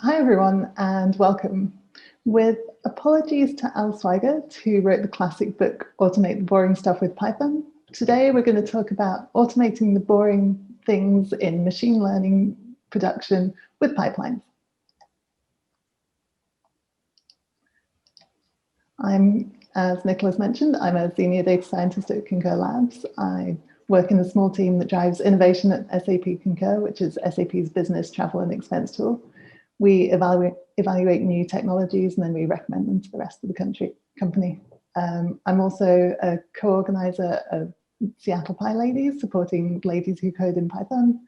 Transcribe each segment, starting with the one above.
Hi everyone and welcome. With apologies to Al Zweigert, who wrote the classic book, Automate the Boring Stuff with Python. Today we're going to talk about automating the boring things in machine learning production with pipelines. As Nicholas mentioned, I'm a senior data scientist at Concur Labs. I work in a small team that drives innovation at SAP Concur, which is SAP's business travel and expense tool. We evaluate new technologies and then we recommend them to the rest of the company. I'm also a co-organizer of Seattle Pi Ladies, supporting ladies who code in Python,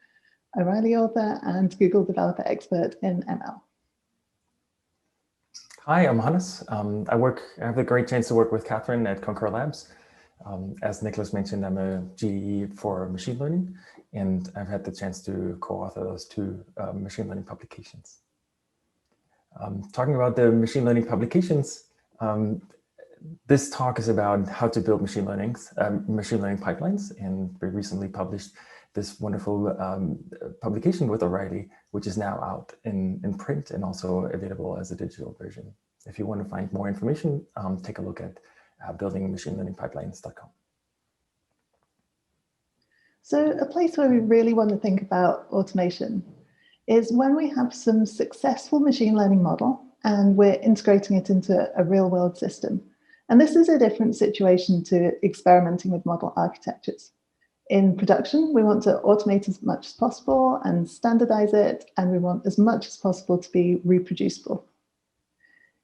O'Reilly author, and Google developer expert in ML. Hi, I'm Hannes. I have the great chance to work with Catherine at Concur Labs. As Nicholas mentioned, I'm a GE for machine learning, and I've had the chance to co-author those two machine learning publications. Talking about the machine learning publications, this talk is about how to build machine learning pipelines, and we recently published this wonderful publication with O'Reilly, which is now out in print and also available as a digital version. If you want to find more information, take a look at buildingmachinelearningpipelines.com. So a place where we really want to think about automation is when we have some successful machine learning model and we're integrating it into a real world system. And this is a different situation to experimenting with model architectures. In production, we want to automate as much as possible and standardize it, and we want as much as possible to be reproducible.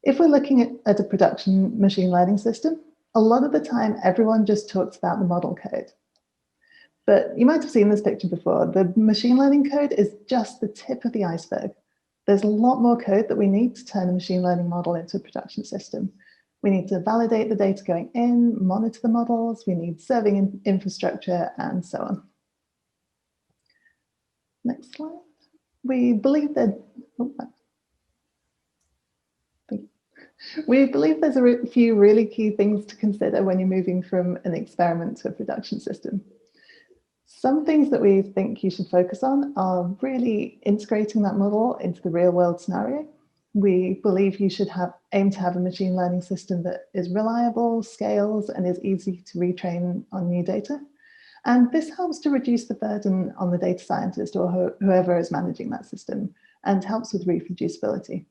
If we're looking at a production machine learning system, a lot of the time, everyone just talks about the model code. But you might have seen this picture before. The machine learning code is just the tip of the iceberg. There's a lot more code that we need to turn a machine learning model into a production system. We need to validate the data going in, monitor the models, we need serving infrastructure, and so on. Next slide. We believe there's a few really key things to consider when you're moving from an experiment to a production system. Some things that we think you should focus on are really integrating that model into the real world scenario. We believe you should aim to have a machine learning system that is reliable, scales, and is easy to retrain on new data. And this helps to reduce the burden on the data scientist or whoever is managing that system, and helps with reproducibility.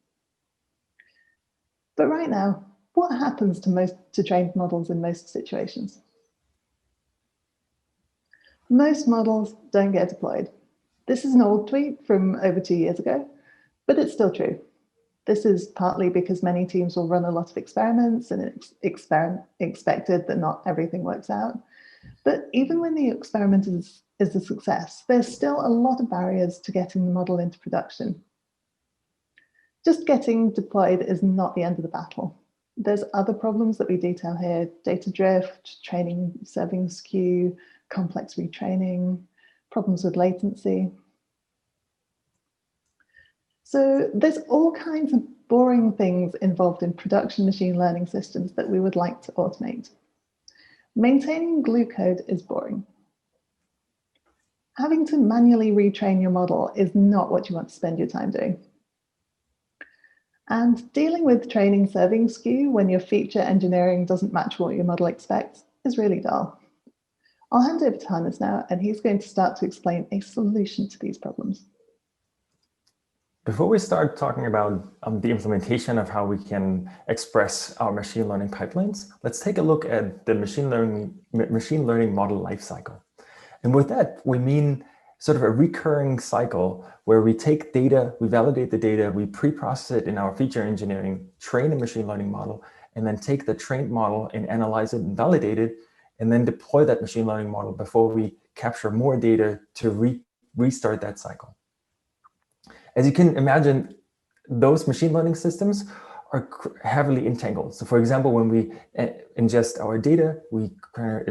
But right now, what happens to trained models in most situations? Most models don't get deployed. This is an old tweet from over 2 years ago, but it's still true. This is partly because many teams will run a lot of experiments and it's expected that not everything works out. But even when the experiment is a success, there's still a lot of barriers to getting the model into production. Just getting deployed is not the end of the battle. There's other problems that we detail here: data drift, training serving skew, complex retraining, problems with latency. So there's all kinds of boring things involved in production machine learning systems that we would like to automate. Maintaining glue code is boring. Having to manually retrain your model is not what you want to spend your time doing. And dealing with training serving skew when your feature engineering doesn't match what your model expects is really dull. I'll hand over to Hannes now, and he's going to start to explain a solution to these problems. Before we start talking about the implementation of how we can express our machine learning pipelines, let's take a look at the machine learning model lifecycle. And with that, we mean sort of a recurring cycle where we take data, we validate the data, we pre-process it in our feature engineering, train a machine learning model, and then take the trained model and analyze it and validate it, and then deploy that machine learning model before we capture more data to restart that cycle. As you can imagine, those machine learning systems are heavily entangled. So for example, when we ingest our data, we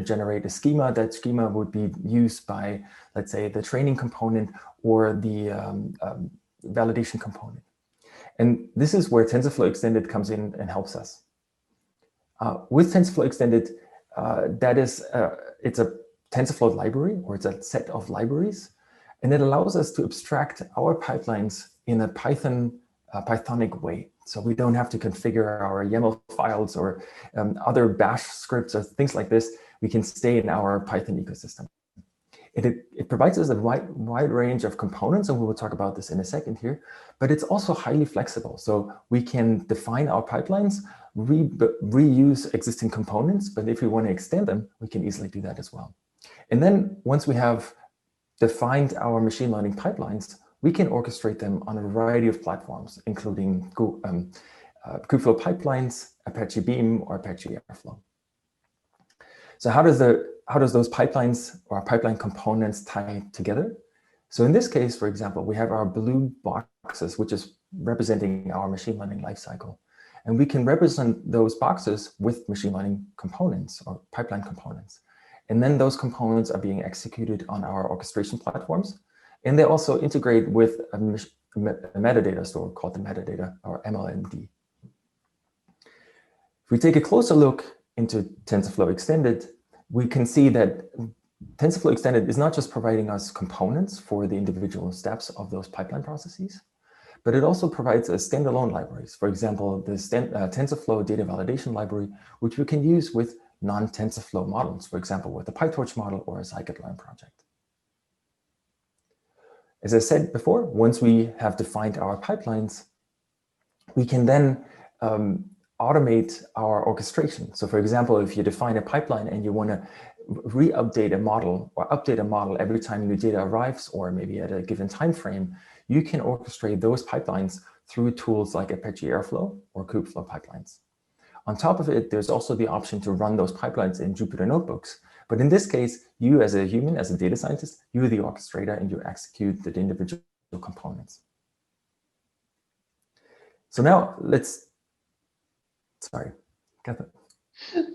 generate a schema. That schema would be used by, let's say, the training component or the validation component. And this is where TensorFlow Extended comes in and helps us. With TensorFlow Extended, it's a TensorFlow library, or it's a set of libraries, and it allows us to abstract our pipelines in a Python Pythonic way. So we don't have to configure our YAML files or other bash scripts or things like this. We can stay in our Python ecosystem. It provides us a wide range of components, and we will talk about this in a second here, but it's also highly flexible. So we can define our pipelines, reuse existing components, but if we want to extend them, we can easily do that as well. And then once we have defined our machine learning pipelines, we can orchestrate them on a variety of platforms, including Kubeflow Pipelines, Apache Beam, or Apache Airflow. So how does those pipelines or pipeline components tie together? So in this case, for example, we have our blue boxes, which is representing our machine learning lifecycle. And we can represent those boxes with machine learning components or pipeline components. And then those components are being executed on our orchestration platforms. And they also integrate with a metadata store called the metadata, or MLMD. If we take a closer look into TensorFlow Extended, we can see that TensorFlow Extended is not just providing us components for the individual steps of those pipeline processes, but it also provides us standalone libraries. For example, the TensorFlow data validation library, which we can use with non-TensorFlow models, for example, with a PyTorch model or a scikit-learn project. As I said before, once we have defined our pipelines, we can then automate our orchestration. So for example, if you define a pipeline and you want to re-update a model or update a model every time new data arrives, or maybe at a given time frame, you can orchestrate those pipelines through tools like Apache Airflow or Kubeflow Pipelines. On top of it, there's also the option to run those pipelines in Jupyter Notebooks. But in this case, you as a human, as a data scientist, you're the orchestrator and you execute the individual components. So now sorry, Catherine.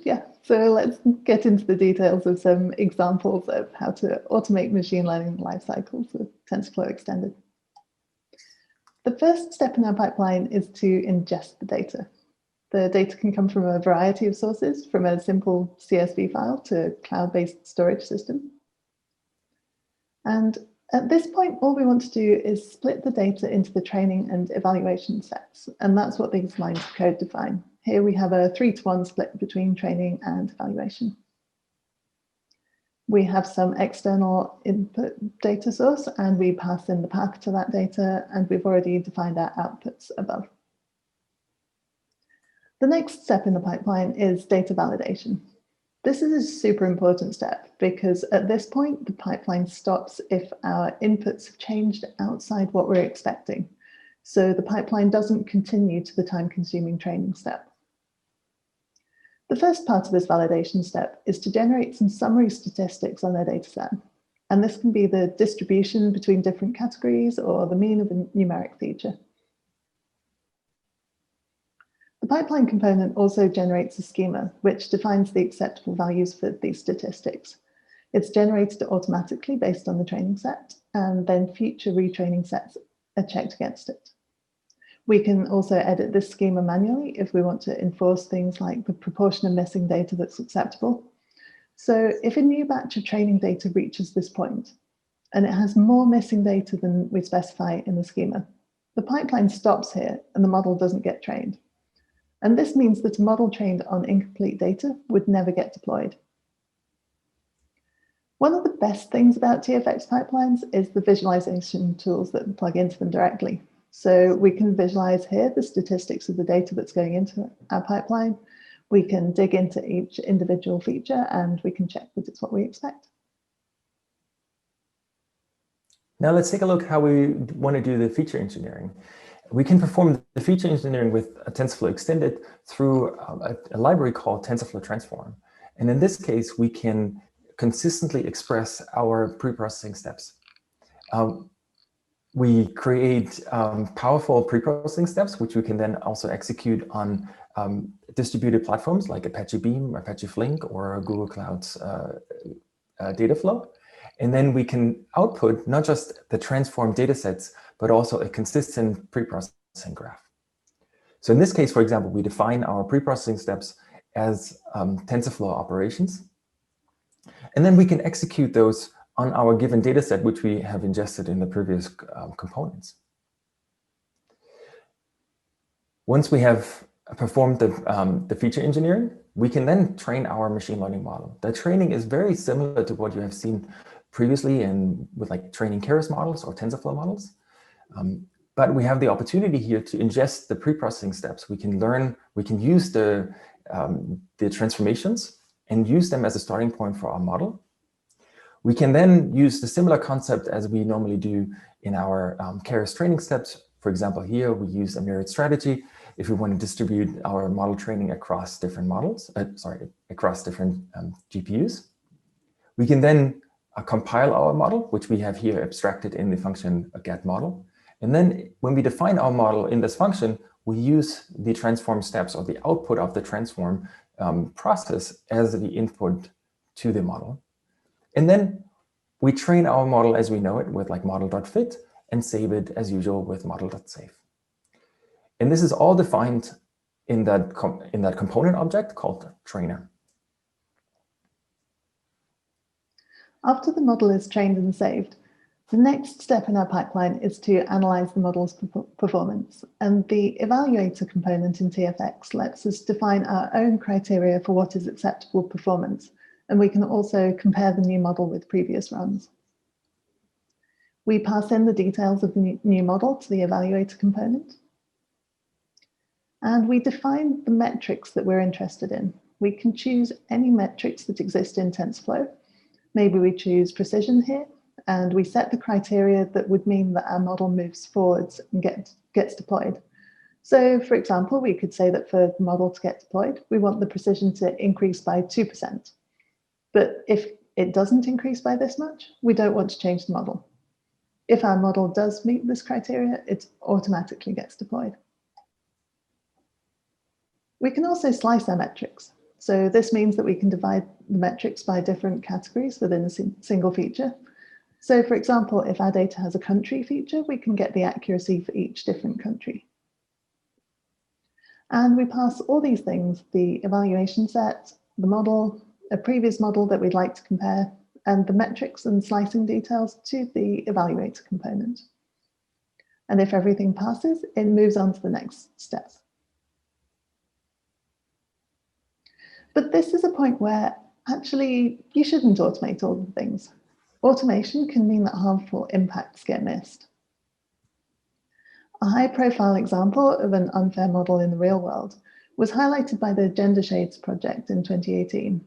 Yeah, so let's get into the details of some examples of how to automate machine learning lifecycles with TensorFlow Extended. The first step in our pipeline is to ingest the data. The data can come from a variety of sources, from a simple CSV file to a cloud-based storage system. And at this point, all we want to do is split the data into the training and evaluation sets. And that's what these lines of code define. Here we have a 3-to-1 split between training and evaluation. We have some external input data source, and we pass in the path to that data, and we've already defined our outputs above. The next step in the pipeline is data validation. This is a super important step because at this point, the pipeline stops if our inputs have changed outside what we're expecting. So the pipeline doesn't continue to the time-consuming training step. The first part of this validation step is to generate some summary statistics on our dataset. And this can be the distribution between different categories or the mean of a numeric feature. The pipeline component also generates a schema, which defines the acceptable values for these statistics. It's generated automatically based on the training set, and then future retraining sets are checked against it. We can also edit this schema manually if we want to enforce things like the proportion of missing data that's acceptable. So if a new batch of training data reaches this point, and it has more missing data than we specify in the schema, the pipeline stops here and the model doesn't get trained. And this means that a model trained on incomplete data would never get deployed. One of the best things about TFX pipelines is the visualization tools that plug into them directly. So we can visualize here the statistics of the data that's going into our pipeline. We can dig into each individual feature and we can check that it's what we expect. Now let's take a look how we want to do the feature engineering. We can perform the feature engineering with TensorFlow Extended through a library called TensorFlow Transform. And in this case, we can consistently express our preprocessing steps. We create powerful preprocessing steps, which we can then also execute on distributed platforms like Apache Beam, Apache Flink, or Google Cloud's Dataflow. And then we can output not just the transformed data sets, but also a consistent preprocessing graph. So in this case, for example, we define our preprocessing steps as TensorFlow operations. And then we can execute those on our given data set, which we have ingested in the previous components. Once we have performed the feature engineering, we can then train our machine learning model. The training is very similar to what you have seen previously with like training Keras models or TensorFlow models. But we have the opportunity here to ingest the pre-processing steps. We can use the transformations and use them as a starting point for our model. We can then use the similar concept as we normally do in our Keras training steps. For example, here we use a mirrored strategy if we want to distribute our model training across different models, across different GPUs. We can then compile our model, which we have here abstracted in the function getModel. And then when we define our model in this function, we use the transform steps or the output of the transform process as the input to the model. And then we train our model as we know it with like model.fit and save it as usual with model.save. And this is all defined in that component object called trainer. After the model is trained and saved, the next step in our pipeline is to analyze the model's performance. And the evaluator component in TFX lets us define our own criteria for what is acceptable performance. And we can also compare the new model with previous runs. We pass in the details of the new model to the evaluator component. And we define the metrics that we're interested in. We can choose any metrics that exist in TensorFlow. Maybe we choose precision here, and we set the criteria that would mean that our model moves forwards and gets deployed. So for example, we could say that for the model to get deployed, we want the precision to increase by 2%. But if it doesn't increase by this much, we don't want to change the model. If our model does meet this criteria, it automatically gets deployed. We can also slice our metrics. So this means that we can divide the metrics by different categories within a single feature. So for example, if our data has a country feature, we can get the accuracy for each different country. And we pass all these things, the evaluation set, the model, a previous model that we'd like to compare, and the metrics and slicing details to the evaluator component. And if everything passes, it moves on to the next step. But this is a point where actually you shouldn't automate all the things. Automation can mean that harmful impacts get missed. A high-profile example of an unfair model in the real world was highlighted by the Gender Shades project in 2018.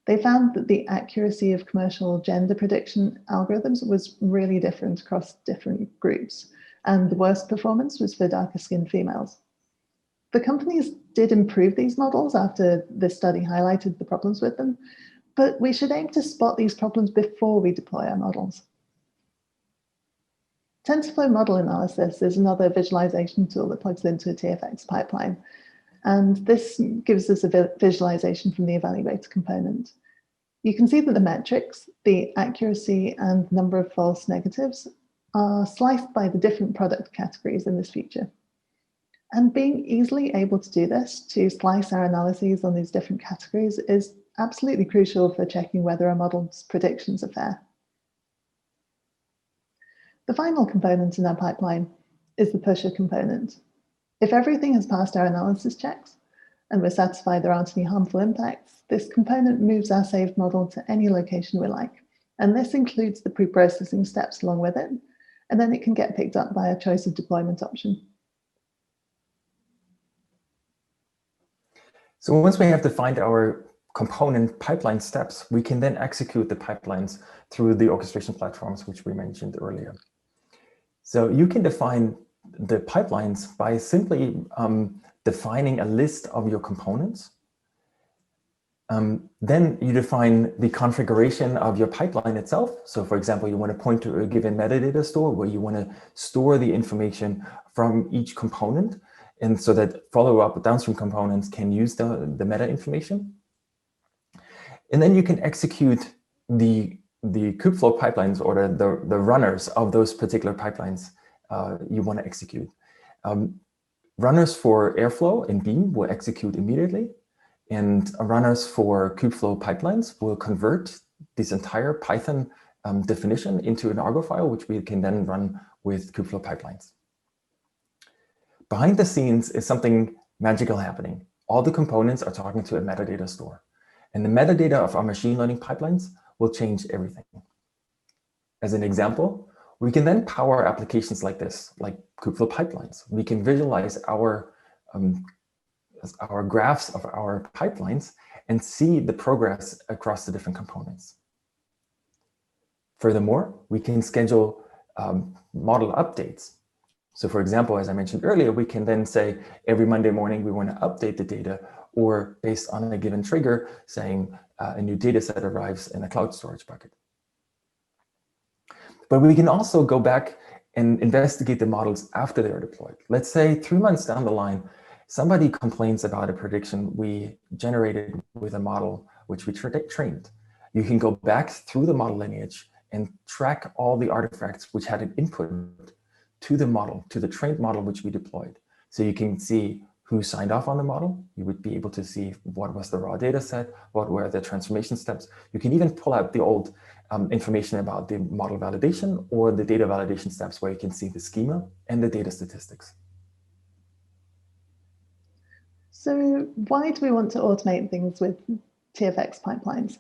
They found that the accuracy of commercial gender prediction algorithms was really different across different groups, and the worst performance was for darker-skinned females. The companies did improve these models after this study highlighted the problems with them, but we should aim to spot these problems before we deploy our models. TensorFlow Model Analysis is another visualization tool that plugs into a TFX pipeline. And this gives us a visualization from the evaluator component. You can see that the metrics, the accuracy and number of false negatives are sliced by the different product categories in this feature. And being easily able to do this, to slice our analyses on these different categories, is absolutely crucial for checking whether our model's predictions are fair. The final component in our pipeline is the pusher component. If everything has passed our analysis checks and we're satisfied there aren't any harmful impacts, this component moves our saved model to any location we like. And this includes the pre-processing steps along with it, and then it can get picked up by a choice of deployment option. So once we have defined our component pipeline steps, we can then execute the pipelines through the orchestration platforms, which we mentioned earlier. So you can define the pipelines by simply defining a list of your components. Then you define the configuration of your pipeline itself. So for example, you want to point to a given metadata store where you want to store the information from each component, and so that follow-up downstream components can use the meta information. And then you can execute the Kubeflow pipelines or the runners of those particular pipelines you want to execute. Runners for Airflow and Beam will execute immediately, and runners for Kubeflow pipelines will convert this entire Python definition into an Argo file, which we can then run with Kubeflow pipelines. Behind the scenes is something magical happening. All the components are talking to a metadata store. And the metadata of our machine learning pipelines will change everything. As an example, we can then power applications like this, like Kubeflow Pipelines. We can visualize our graphs of our pipelines and see the progress across the different components. Furthermore, we can schedule model updates. So for example, as I mentioned earlier, we can then say every Monday morning we want to update the data, or based on a given trigger saying a new data set arrives in a cloud storage bucket. But we can also go back and investigate the models after they are deployed. Let's say 3 months down the line, somebody complains about a prediction we generated with a model which we trained. You can go back through the model lineage and track all the artifacts which had an input to the model, to the trained model which we deployed. So you can see who signed off on the model. You would be able to see what was the raw data set, what were the transformation steps. You can even pull out the old information about the model validation or the data validation steps, where you can see the schema and the data statistics. So why do we want to automate things with TFX pipelines?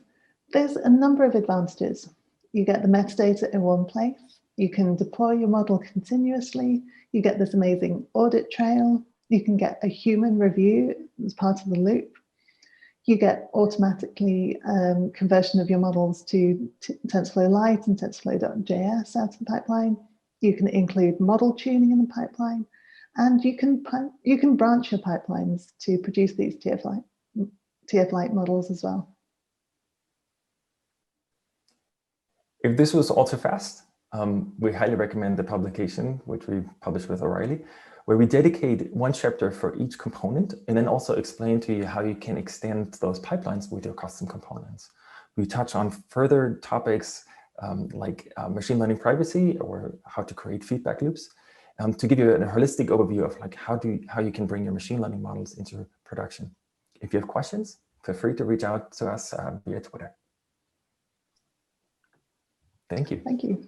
There's a number of advantages. You get the metadata in one place. You can deploy your model continuously. You get this amazing audit trail. You can get a human review as part of the loop. You get automatically conversion of your models to TensorFlow Lite and TensorFlow.js out of the pipeline. You can include model tuning in the pipeline, and you can branch your pipelines to produce these TF-like models as well. If this was all too fast, we highly recommend the publication, which we published with O'Reilly, where we dedicate one chapter for each component and then also explain to you how you can extend those pipelines with your custom components. We touch on further topics like machine learning privacy, or how to create feedback loops, to give you a holistic overview of like how you can bring your machine learning models into production. If you have questions, feel free to reach out to us via Twitter. Thank you. Thank you.